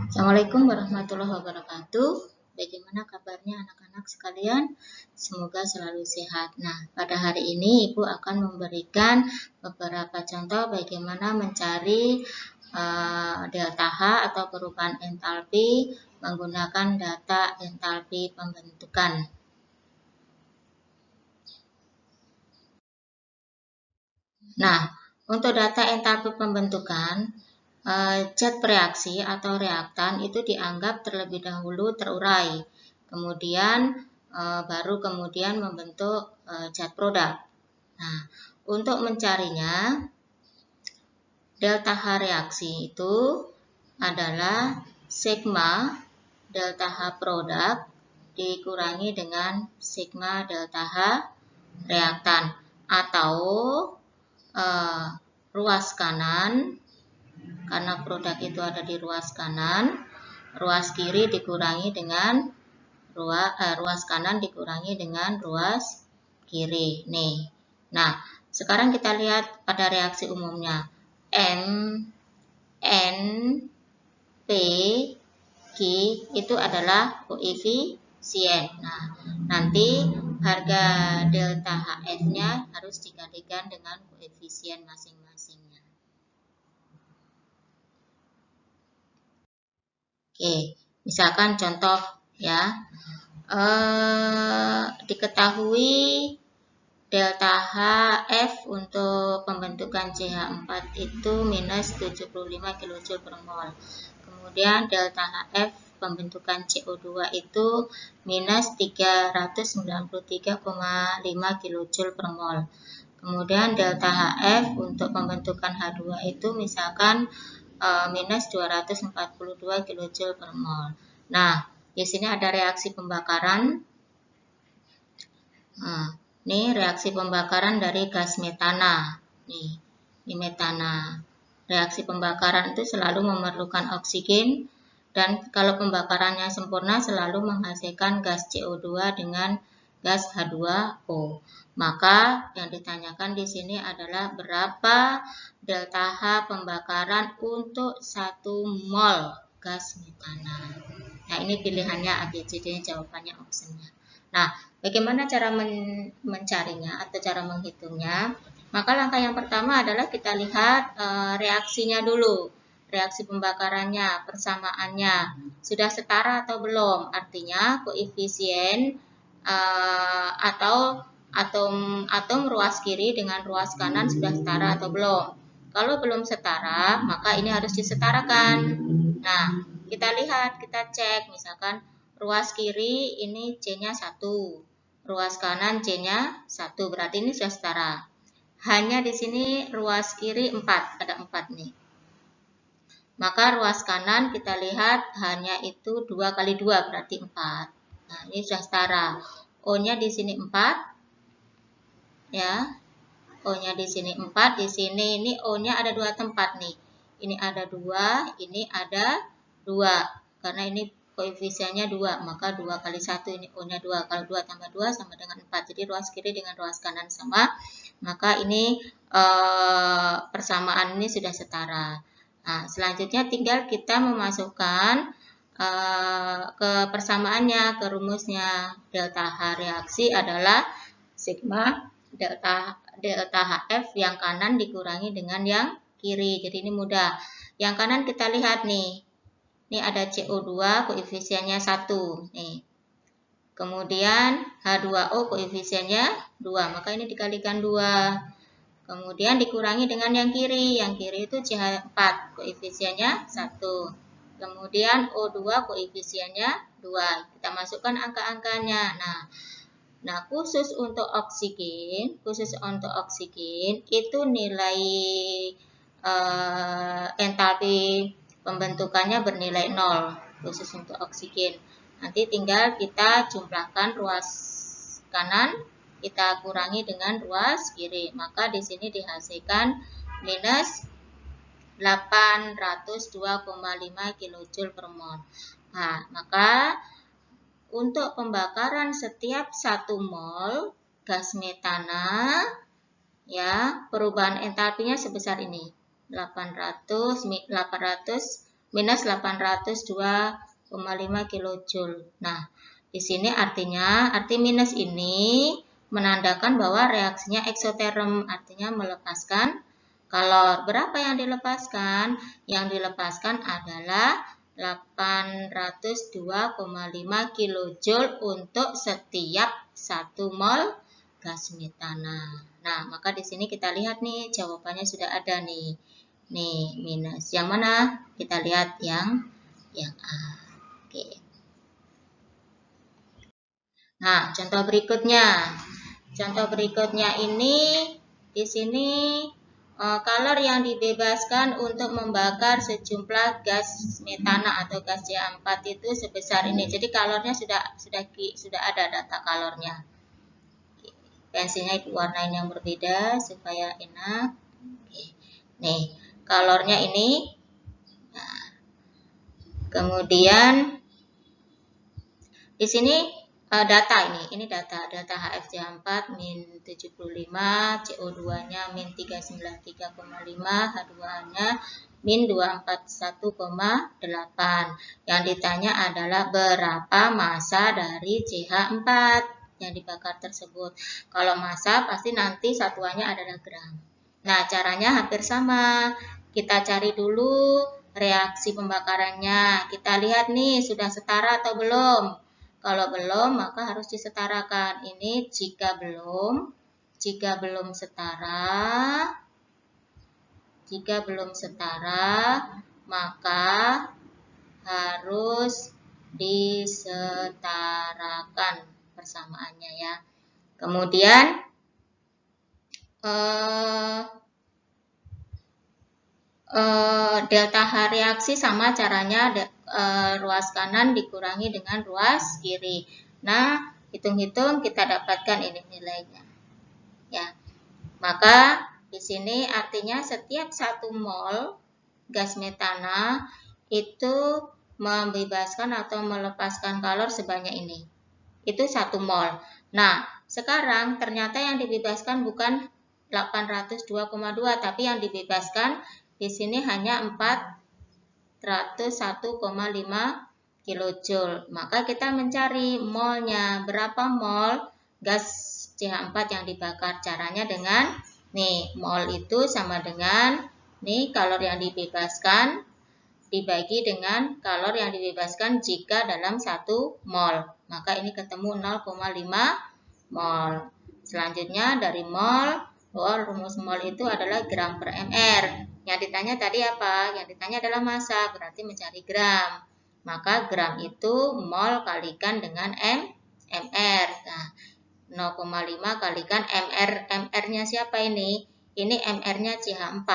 Assalamualaikum warahmatullahi wabarakatuh. Bagaimana kabarnya anak-anak sekalian? Semoga selalu sehat. Nah, pada hari ini Ibu akan memberikan beberapa contoh bagaimana mencari delta H atau perubahan entalpi menggunakan data entalpi pembentukan. Nah, untuk data entalpi pembentukan, zat reaksi atau reaktan itu dianggap terlebih dahulu terurai, kemudian baru kemudian membentuk zat produk. Nah, untuk mencarinya, delta H reaksi itu adalah sigma delta H produk dikurangi dengan sigma delta H reaktan, atau ruas kanan, karena produk itu ada di ruas kanan, ruas kiri dikurangi dengan ruas kanan dikurangi dengan ruas kiri. Nih. Nah, sekarang kita lihat pada reaksi umumnya. M, N, P, Q itu adalah koefisien. Nah, nanti harga delta HF-nya harus dikalikan dengan koefisien masing-masingnya. Oke, misalkan contoh ya, diketahui delta HF untuk pembentukan CH4 itu minus 75 kJ per mol. Kemudian delta HF pembentukan CO2 itu minus 393,5 kJ per mol. Kemudian delta HF untuk pembentukan H2 itu misalkan minus 242 kJ per mol. Nah, di sini ada reaksi pembakaran. Nah, ini reaksi pembakaran dari gas metana. Nih, ini metana. Reaksi pembakaran itu selalu memerlukan oksigen, dan kalau pembakarannya sempurna selalu menghasilkan gas CO2 dengan gas H2O. Maka yang ditanyakan di sini adalah berapa delta H pembakaran untuk 1 mol gas metana. Nah, ini pilihannya ABCD, jawabannya optionnya. Nah, bagaimana cara mencarinya atau cara menghitungnya? Maka langkah yang pertama adalah kita lihat reaksinya dulu. Reaksi pembakarannya, persamaannya, sudah setara atau belum? Artinya koefisien atau atom ruas kiri dengan ruas kanan sudah setara atau belum? Kalau belum setara, maka ini harus disetarakan. Nah, kita lihat, kita cek, misalkan ruas kiri ini C-nya 1, ruas kanan C-nya 1, berarti ini sudah setara. Hanya di sini ruas kiri 4, ada 4 nih. Maka ruas kanan kita lihat hanya itu 2 kali 2, berarti 4. Nah, ini sudah setara. O-nya di sini 4. Ya. O-nya di sini 4, di sini ini O-nya ada 2 tempat nih. Ini ada 2, ini ada 2. Karena ini koefisiennya 2, maka 2 kali 1, ini O-nya 2. Kalau 2 tambah 2 sama dengan 4. Jadi ruas kiri dengan ruas kanan sama. Maka ini persamaan ini sudah setara. Nah, selanjutnya tinggal kita memasukkan ke persamaannya, ke rumusnya. Delta H reaksi adalah sigma delta HF yang kanan dikurangi dengan yang kiri. Jadi ini mudah. Yang kanan kita lihat nih. Ini ada CO2 koefisiennya 1 nih. Kemudian H2O koefisiennya 2, maka ini dikalikan 2. Kemudian dikurangi dengan yang kiri. Yang kiri itu CH4 koefisiennya 1. Kemudian O2 koefisiennya 2. Kita masukkan angka-angkanya. Nah, khusus untuk oksigen itu nilai entalpi pembentukannya bernilai 0 khusus untuk oksigen. Nanti tinggal kita jumlahkan ruas kanan, kita kurangi dengan ruas kiri. Maka di sini dihasilkan minus 802,5 kJ per mol. Nah, maka untuk pembakaran setiap 1 mol gas metana, ya, perubahan entalpinya sebesar ini. 800 minus 802,5 kilojoule. Nah, di sini artinya, arti minus ini menandakan bahwa reaksinya eksoterm, artinya melepaskan kalor. Berapa yang dilepaskan? Yang dilepaskan adalah 802,5 kilojoule untuk setiap 1 mol gas metana. Nah, maka di sini kita lihat nih, jawabannya sudah ada nih. Nih, minus. Yang mana? Kita lihat yang A. Oke. Nah, contoh berikutnya. Contoh berikutnya ini di sini kalor yang dibebaskan untuk membakar sejumlah gas metana atau gas CH4 itu sebesar ini. Jadi kalornya sudah ada data kalornya. Pensilnya warnain yang berbeda supaya enak. Oke. Nih, kalornya ini. Nah, kemudian di sini data ini data HFC4 min 75, CO2-nya min 393,5, H2-nya min 241,8. Yang ditanya adalah berapa massa dari CH4 yang dibakar tersebut. Kalau massa pasti nanti satuannya adalah gram. Nah, caranya hampir sama. Kita cari dulu reaksi pembakarannya. Kita lihat nih sudah setara atau belum. Kalau belum, maka harus disetarakan. Ini jika belum setara, maka harus disetarakan persamaannya ya. Kemudian delta H reaksi sama caranya, ruas kanan dikurangi dengan ruas kiri. Nah, hitung-hitung kita dapatkan ini nilainya. Ya. Maka di sini artinya setiap 1 mol gas metana itu membebaskan atau melepaskan kalor sebanyak ini. Itu 1 mol. Nah, sekarang ternyata yang dibebaskan bukan 802,2, tapi yang dibebaskan di sini hanya 401,5 kilojoule. Maka kita mencari molnya. Berapa mol gas CH4 yang dibakar? Caranya dengan nih, mol itu sama dengan nih kalor yang dibebaskan dibagi dengan kalor yang dibebaskan jika dalam 1 mol. Maka ini ketemu 0,5 mol. Selanjutnya dari mol, rumus mol itu adalah gram per mr. Yang ditanya tadi apa? Yang ditanya adalah massa, berarti mencari gram. Maka gram itu mol kalikan dengan mr. Nah, 0,5 kalikan mr. mr-nya siapa ini? Ini mr-nya CH4.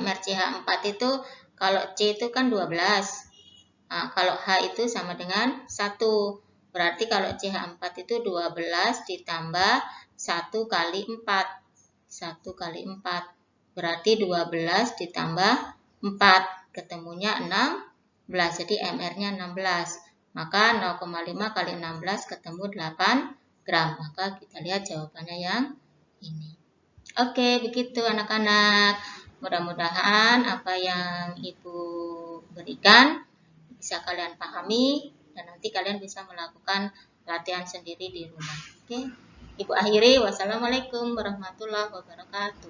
Mr CH4 itu kalau C itu kan 12. Nah, kalau H itu sama dengan 1. Berarti kalau CH4 itu 12 ditambah 1 kali 4. 1 kali 4. Berarti 12 ditambah 4. Ketemunya 16. Jadi MR-nya 16. Maka 0,5 kali 16 ketemu 8 gram. Maka kita lihat jawabannya yang ini. Oke, begitu anak-anak. Mudah-mudahan apa yang Ibu berikan bisa kalian pahami dan nanti kalian bisa melakukan latihan sendiri di rumah. Oke. Ibu akhiri, wassalamualaikum warahmatullahi wabarakatuh.